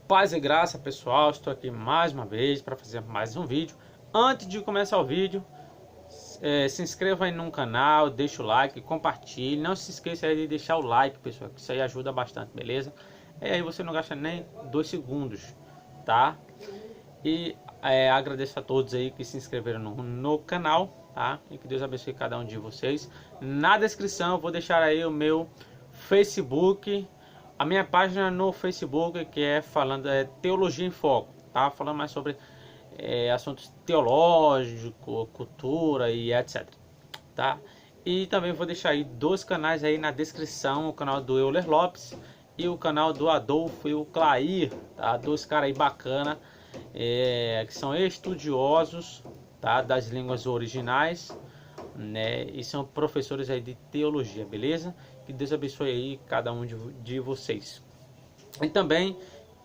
Paz e graça, pessoal, estou aqui mais uma vez para fazer mais um vídeo. Antes de começar o vídeo, se inscreva aí no canal, deixa o like, compartilhe. Não se esqueça aí de deixar o like, pessoal, que isso aí ajuda bastante, beleza? E aí você não gasta nem 2 segundos, tá? E agradeço a todos aí que se inscreveram no canal, tá? E que Deus abençoe cada um de vocês. Na descrição eu vou deixar aí o meu Facebook, a minha página no Facebook, que é falando Teologia em Foco, tá? Falando mais sobre assuntos teológicos, cultura e etc, tá? E também vou deixar aí 2 canais aí na descrição, o canal do Euler Lopes e o canal do Adolfo e o Clair, tá? 2 caras aí bacana, que são estudiosos, tá? Das línguas originais, né? E são professores aí de teologia, beleza? Que Deus abençoe aí cada um de vocês. E também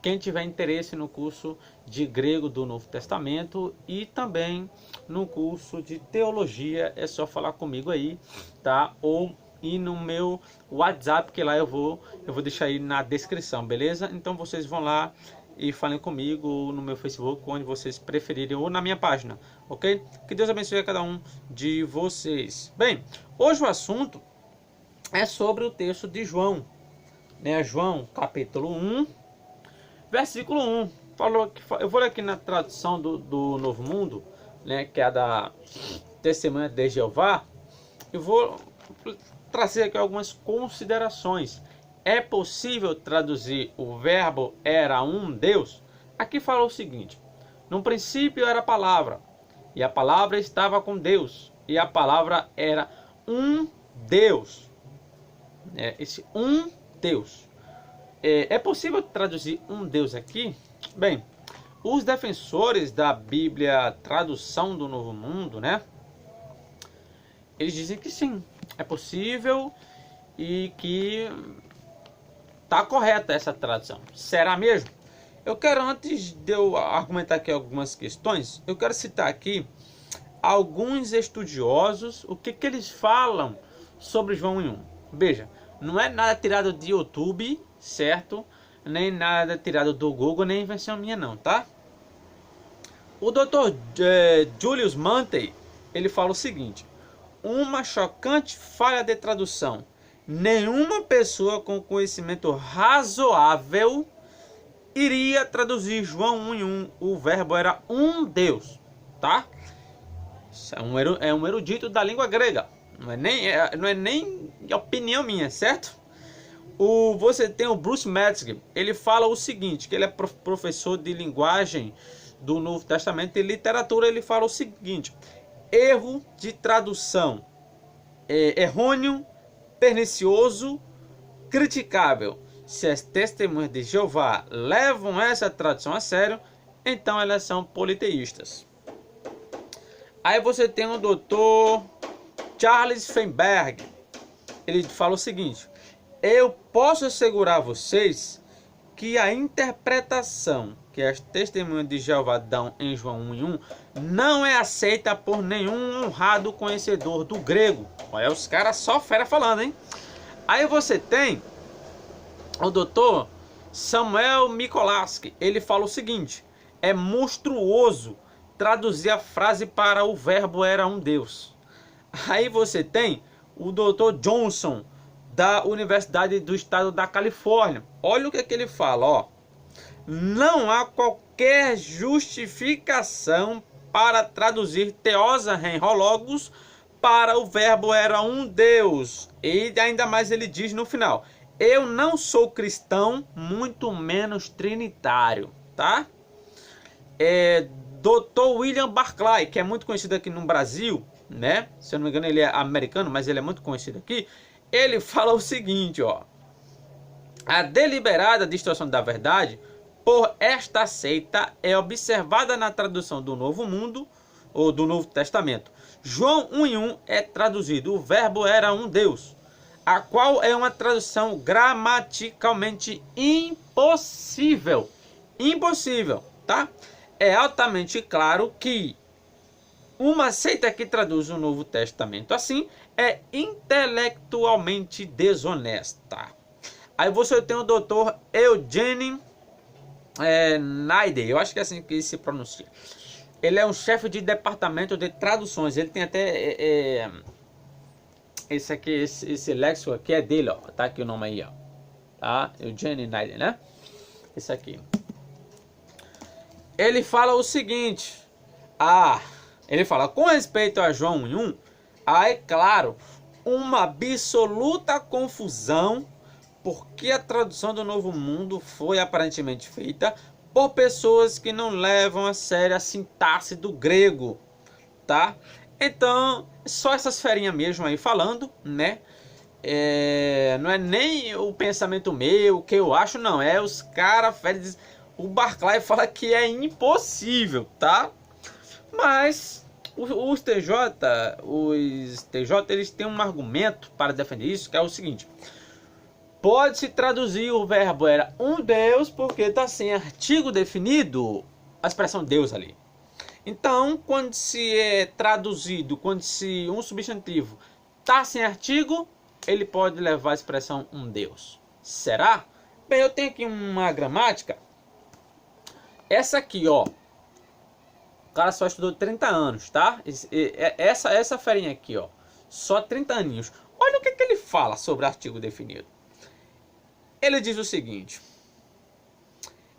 quem tiver interesse no curso de grego do Novo Testamento e também no curso de teologia, é só falar comigo aí, tá? Ou ir no meu WhatsApp, que lá eu vou deixar aí na descrição, beleza? Então vocês vão lá e falem comigo, ou no meu Facebook, onde vocês preferirem, ou na minha página, ok? Que Deus abençoe a cada um de vocês. Bem, hoje o assunto é sobre o texto de João, né? João capítulo 1, versículo 1. Eu vou ler aqui na tradução do Novo Mundo, né? Que é a da Testemunha de Jeová. Eu vou trazer aqui algumas considerações. É possível traduzir o verbo era um Deus? Aqui fala o seguinte: no princípio era a palavra, e a palavra estava com Deus, e a palavra era um Deus. Esse um Deus. É possível traduzir um Deus aqui? Bem, os defensores da Bíblia, tradução do Novo Mundo, né? Eles dizem que sim, é possível e que tá correta essa tradução. Será mesmo? Eu quero, antes de eu argumentar aqui algumas questões, eu quero citar aqui alguns estudiosos, o que eles falam sobre João 1. Veja, não é nada tirado de YouTube, certo? Nem nada tirado do Google, nem invenção minha não, tá? O Dr. Julius Mantei, ele fala o seguinte: uma chocante falha de tradução. Nenhuma pessoa com conhecimento razoável iria traduzir João 1:1. O verbo era um Deus, tá? Isso é um erudito da língua grega. Não é nem opinião minha, certo? Você tem o Bruce Metzger. Ele fala o seguinte, que ele é professor de linguagem do Novo Testamento e literatura. Ele fala o seguinte: erro de tradução errôneo, pernicioso, criticável. Se as testemunhas de Jeová levam essa tradução a sério, então elas são politeístas. Aí você tem o Dr. Charles Feinberg. Ele fala o seguinte: eu posso assegurar a vocês que a interpretação que as testemunhas de Jeová dão em João 1:1 não é aceita por nenhum honrado conhecedor do grego. Olha, os caras só fera falando, hein? Aí você tem o doutor Samuel Micolaski. Ele fala o seguinte: é monstruoso traduzir a frase para o verbo era um Deus. Aí você tem o Dr. Johnson, da Universidade do Estado da Califórnia. Olha o que ele fala, ó. Não há qualquer justificação para traduzir Theosa Henrologos para o verbo era um Deus. E ainda mais ele diz no final: eu não sou cristão, muito menos trinitário, tá? Dr. William Barclay, que é muito conhecido aqui no Brasil, né? Se eu não me engano ele é americano, mas ele é muito conhecido aqui. Ele fala o seguinte, ó: a deliberada distorção da verdade por esta seita é observada na tradução do Novo Mundo ou do Novo Testamento. João 1:1 é traduzido o verbo era um Deus, a qual é uma tradução gramaticalmente impossível. Impossível, tá? É altamente claro que uma seita que traduz o Novo Testamento assim é intelectualmente desonesta. Aí você tem o Dr. Eugene Naide, eu acho que é assim que se pronuncia. Ele é um chefe de departamento de traduções. Ele tem até esse aqui, esse léxico aqui é dele, ó. Tá aqui o nome aí, ó. Tá? Eugene Naide, né? Esse aqui. Ele fala o seguinte. Ele fala, com respeito a João 1:1, há, é claro, uma absoluta confusão, porque a tradução do Novo Mundo foi aparentemente feita por pessoas que não levam a sério a sintaxe do grego, tá? Então, só essas ferinhas mesmo aí falando, né? Não é nem o pensamento meu, o que eu acho, não. É os caras, o Barclay fala que é impossível, tá? Mas os TJ, eles têm um argumento para defender isso, que é o seguinte. Pode-se traduzir o verbo era um Deus, porque está sem artigo definido, a expressão Deus ali. Então, quando se é traduzido, quando se um substantivo está sem artigo, ele pode levar a expressão um Deus. Será? Bem, eu tenho aqui uma gramática. Essa aqui, ó. O cara só estudou 30 anos, tá? Essa ferinha aqui, ó. Só 30 aninhos. Olha o que ele fala sobre artigo definido. Ele diz o seguinte.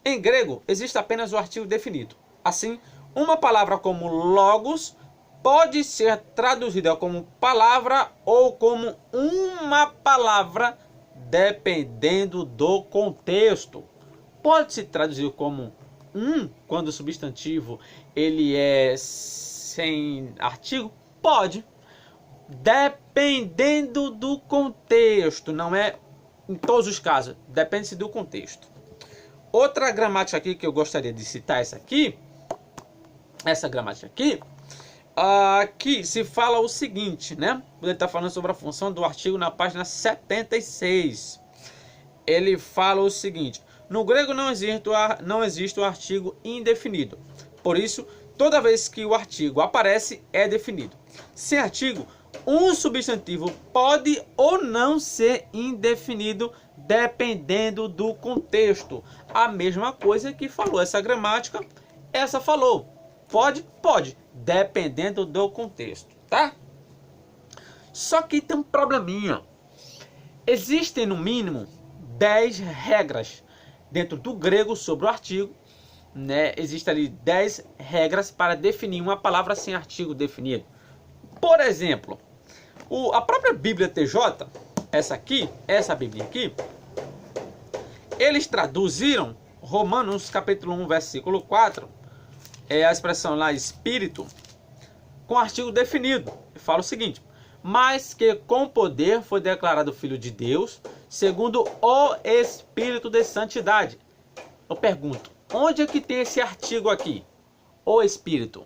Em grego, existe apenas o artigo definido. Assim, uma palavra como logos pode ser traduzida como palavra ou como uma palavra, dependendo do contexto. Pode se traduzir como quando o substantivo ele é sem artigo? Pode. Dependendo do contexto, não é em todos os casos, depende do contexto. Outra gramática aqui que eu gostaria de citar, essa gramática aqui, aqui se fala o seguinte, né? Ele está falando sobre a função do artigo na página 76. Ele fala o seguinte: no grego não existe o artigo indefinido. Por isso, toda vez que o artigo aparece, é definido. Sem artigo, um substantivo pode ou não ser indefinido, dependendo do contexto. A mesma coisa que falou essa gramática, essa falou. Pode, dependendo do contexto, tá? Só que tem um probleminha. Existem no mínimo 10 regras dentro do grego sobre o artigo, né? Existem ali 10 regras para definir uma palavra sem artigo definido. Por exemplo, a própria Bíblia TJ, essa Bíblia aqui, eles traduziram Romanos capítulo 1, versículo 4, a expressão lá espírito, com artigo definido. Fala o seguinte: mas que com poder foi declarado Filho de Deus, segundo o Espírito de Santidade. Eu pergunto, onde é que tem esse artigo aqui? O Espírito.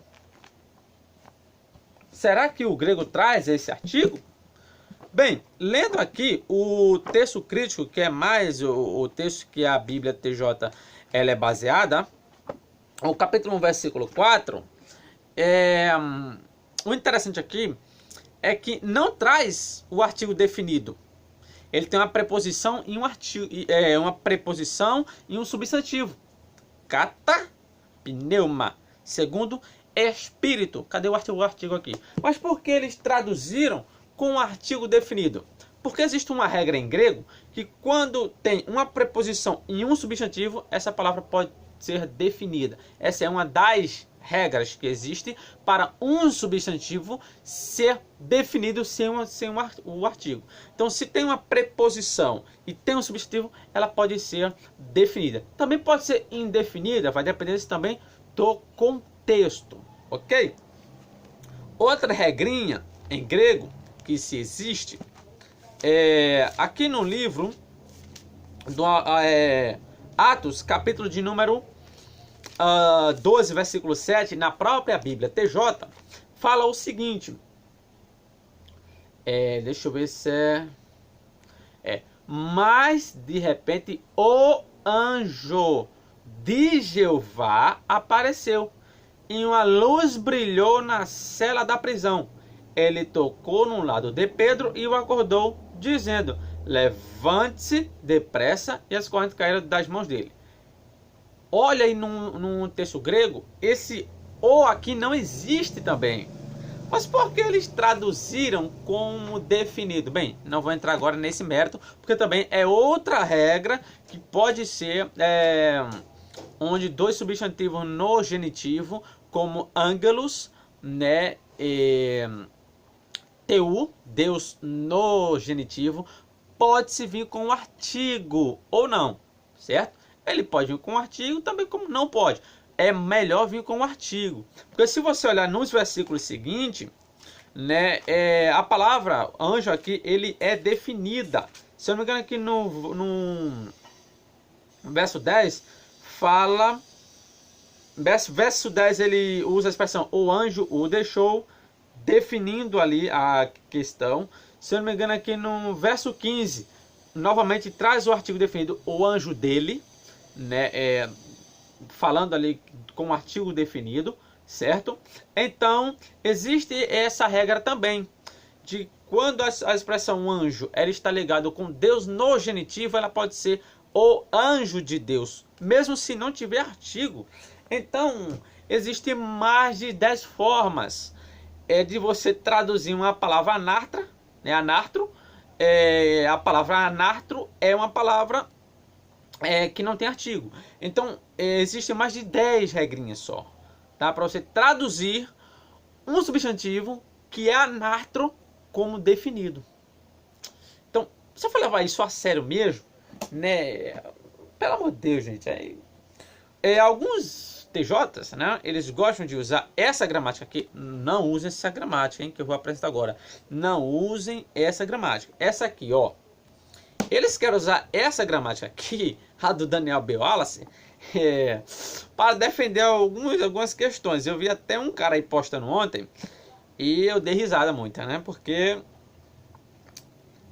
Será que o grego traz esse artigo? Bem, lendo aqui o texto crítico, que é mais o texto que a Bíblia TJ ela é baseada, o capítulo 1, versículo 4, o interessante aqui é que não traz o artigo definido. Ele tem uma preposição e um artigo, uma preposição e um substantivo. Kata, pneuma. Segundo, espírito. Cadê o artigo aqui? Mas por que eles traduziram com um artigo definido? Porque existe uma regra em grego que quando tem uma preposição e um substantivo, essa palavra pode ser definida. Essa é uma das regras que existe para um substantivo ser definido sem o artigo. Então, se tem uma preposição e tem um substantivo, ela pode ser definida. Também pode ser indefinida, vai depender também do contexto, ok? Outra regrinha em grego que se existe aqui no livro do Atos, capítulo de número 12, versículo 7, na própria Bíblia TJ, fala o seguinte. Deixa eu ver se mas de repente o anjo de Jeová apareceu e uma luz brilhou na cela da prisão. Ele tocou no lado de Pedro e o acordou, dizendo: levante-se depressa, e as correntes caíram das mãos dele. olha aí num texto grego, esse o aqui não existe também. Mas por que eles traduziram como definido? Bem, não vou entrar agora nesse mérito, porque também é outra regra que pode ser onde dois substantivos no genitivo, como ângelos, né, teu, Deus no genitivo, pode se vir com um artigo ou não, certo? Ele pode vir com um artigo também, como não pode. É melhor vir com um artigo, porque se você olhar nos versículos seguintes, né, a palavra anjo aqui, ele é definida. Se eu não me engano, aqui no verso 10 fala, verso 10 ele usa a expressão o anjo o deixou, definindo ali a questão. Se eu não me engano, aqui no verso 15 novamente traz o artigo definido, o anjo dele, né, falando ali com um artigo definido, certo? Então existe essa regra também, de quando a expressão anjo ela está ligada com Deus no genitivo, ela pode ser o anjo de Deus, mesmo se não tiver artigo. Então existem mais de 10 formas de você traduzir uma palavra anartra, né? Anartro, a palavra anartro é uma palavra que não tem artigo. Então existem mais de 10 regrinhas só, tá? Para você traduzir um substantivo que é anartro como definido. Então, se eu for levar isso a sério mesmo, né? Pelo amor de Deus, gente. Alguns TJs, né? Eles gostam de usar essa gramática aqui. Não usem essa gramática, hein? Que eu vou apresentar agora. Não usem essa gramática. Essa aqui, ó. Eles querem usar essa gramática aqui, a do Daniel B. Wallace, para defender algumas questões. Eu vi até um cara aí postando ontem e eu dei risada muito, né? Porque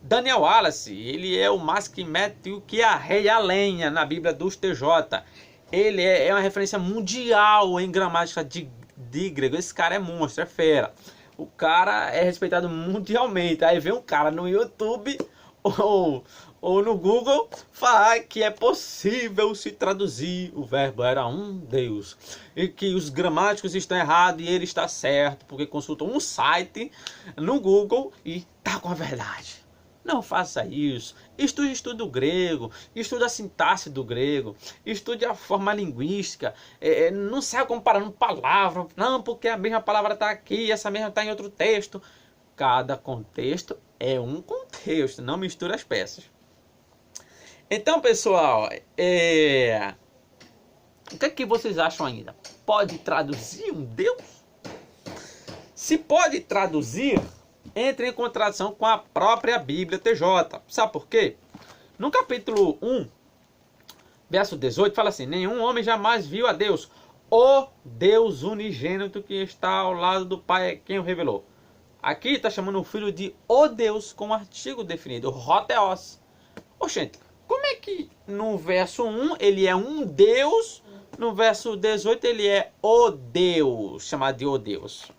Daniel Wallace, ele é o mais que mete o que arreia a lenha na Bíblia dos TJ. Ele é uma referência mundial em gramática de grego. Esse cara é monstro, é fera. O cara é respeitado mundialmente. Aí vem um cara no YouTube ou no Google falar que é possível se traduzir o verbo era um Deus, e que os gramáticos estão errados e ele está certo, porque consultou um site no Google e tá com a verdade. Não faça isso. Estude o grego, estude a sintaxe do grego, estude a forma linguística. Não saia comparando palavras, não, porque a mesma palavra está aqui, essa mesma está em outro texto. Cada contexto é um contexto, não mistura as peças. Então, pessoal, o que é que vocês acham ainda? Pode traduzir um Deus? Se pode traduzir, entre em contradição com a própria Bíblia TJ. Sabe por quê? No capítulo 1, verso 18, fala assim: nenhum homem jamais viu a Deus, o Deus unigênito que está ao lado do Pai é quem o revelou. Aqui está chamando o Filho de o Deus com um artigo definido, Hotheos. Oxente, como é que no verso 1 ele é um Deus, no verso 18 ele é o Deus, chamado de o Deus?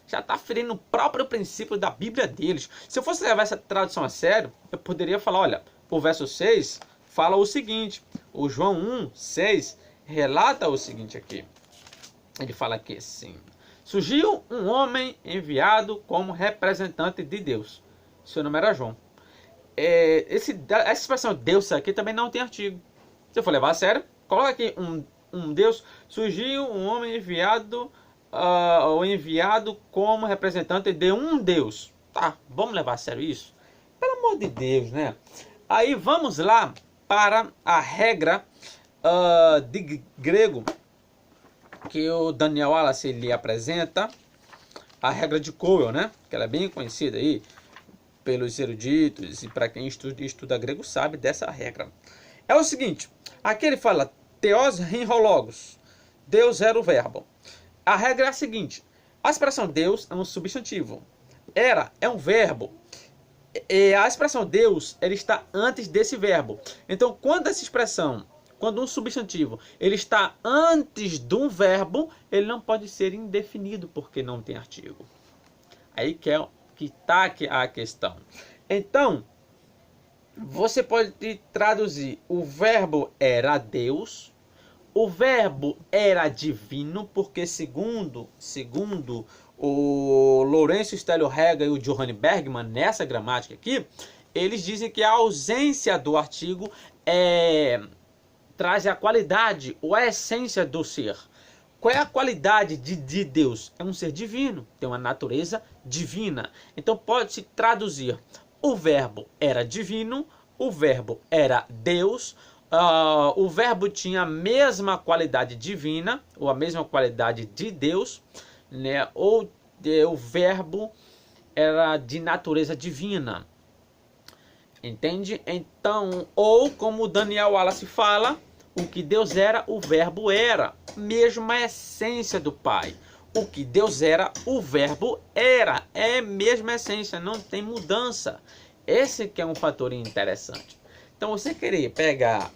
Já está ferindo o próprio princípio da Bíblia deles. Se eu fosse levar essa tradução a sério, eu poderia falar, olha, o verso 6 fala o seguinte, o João 1, 6 relata o seguinte aqui. Ele fala aqui assim: surgiu um homem enviado como representante de Deus. Seu nome era João. Essa expressão Deus aqui também não tem artigo. Se eu for levar a sério, coloca aqui um Deus. Surgiu um homem enviado, ou enviado como representante de um Deus. Tá, vamos levar a sério isso? Pelo amor de Deus, né? Aí vamos lá para a regra de grego que o Daniel Wallace ele apresenta, a regra de Cowell, né? Que ela é bem conhecida aí pelos eruditos e para quem estuda grego sabe dessa regra. É o seguinte, aqui ele fala Theos Rhinhologos, Deus era o verbo. A regra é a seguinte: a expressão Deus é um substantivo, era é um verbo, e a expressão Deus ela está antes desse verbo. Então quando um substantivo ele está antes de um verbo, ele não pode ser indefinido porque não tem artigo. Aí que está a questão. Então você pode traduzir o verbo era Deus o verbo era divino, porque segundo o Lourenço Stélio Rega e o Johann Bergman, nessa gramática aqui, eles dizem que a ausência do artigo traz a qualidade ou a essência do ser. Qual é a qualidade de Deus? É um ser divino, tem uma natureza divina. Então pode-se traduzir: o verbo era divino, o verbo era Deus, o verbo tinha a mesma qualidade divina, ou a mesma qualidade de Deus, né? Ou o verbo era de natureza divina. Entende? Então, ou como Daniel Wallace fala, o que Deus era, o verbo era. Mesma essência do Pai. O que Deus era, o verbo era. É a mesma essência, não tem mudança. Esse que é um fator interessante. Então, você querer pegar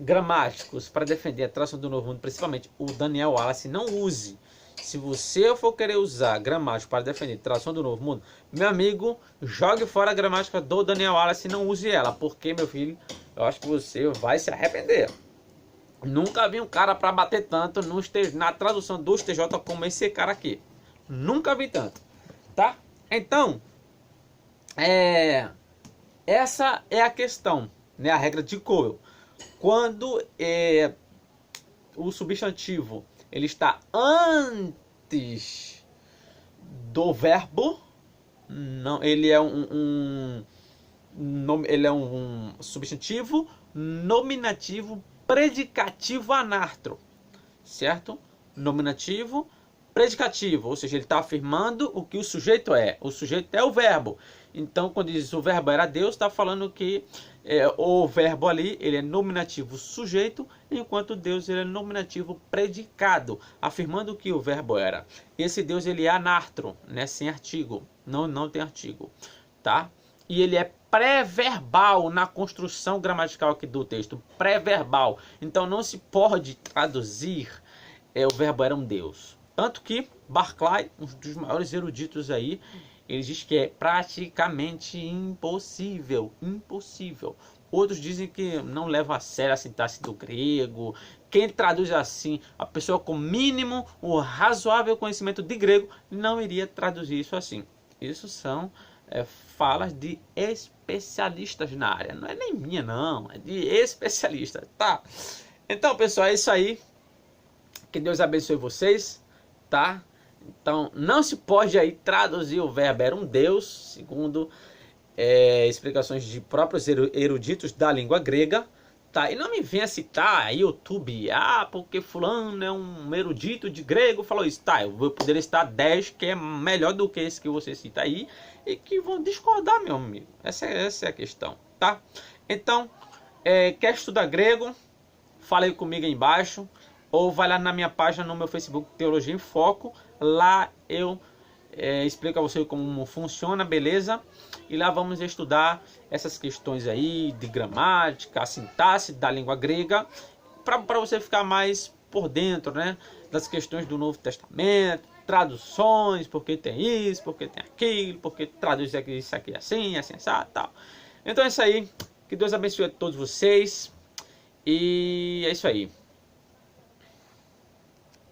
gramáticos para defender a tradução do Novo Mundo, principalmente o Daniel Wallace, não use. Se você for querer usar gramática para defender a tradução do Novo Mundo, meu amigo, jogue fora a gramática do Daniel Wallace e não use ela, porque, meu filho, eu acho que você vai se arrepender. Nunca vi um cara para bater tanto na tradução do TJ como esse cara aqui. Nunca vi tanto, tá? Então, essa é a questão, né? A regra de Cowell. Quando o substantivo ele está antes do verbo, não, ele é ele é um substantivo nominativo predicativo anartro, certo? Nominativo predicativo, ou seja, ele está afirmando o que o sujeito é. O sujeito é o verbo. Então, quando diz o verbo era Deus, está falando que o verbo ali ele é nominativo sujeito, enquanto Deus ele é nominativo predicado, afirmando que o verbo era. Esse Deus ele é anartro, né? Sem artigo, não tem artigo, tá? E ele é pré-verbal na construção gramatical aqui do texto, pré-verbal. Então não se pode traduzir o verbo era um Deus. Tanto que Barclay, um dos maiores eruditos aí, ele diz que é praticamente impossível. Outros dizem que não leva a sério a sintaxe do grego. Quem traduz assim, a pessoa com mínimo ou razoável conhecimento de grego, não iria traduzir isso assim. Isso são falas de especialistas na área. Não é nem minha, não. É de especialistas, tá? Então, pessoal, é isso aí. Que Deus abençoe vocês, tá? Então, não se pode aí traduzir o verbo era um Deus, segundo explicações de próprios eruditos da língua grega, tá? E não me venha citar YouTube, porque fulano é um erudito de grego, falou isso, tá? Eu vou poder citar 10 que é melhor do que esse que você cita aí, e que vão discordar, meu amigo. Essa é a questão, tá? Então, quer estudar grego? Fala aí comigo aí embaixo. Ou vai lá na minha página no meu Facebook Teologia em Foco. Lá eu explico a você como funciona, beleza? E lá vamos estudar essas questões aí de gramática, a sintaxe da língua grega, para você ficar mais por dentro, né? Das questões do Novo Testamento, traduções, porque tem isso, porque tem aquilo, porque traduz isso aqui assim, assim, tal. Então é isso aí. Que Deus abençoe a todos vocês. E é isso aí.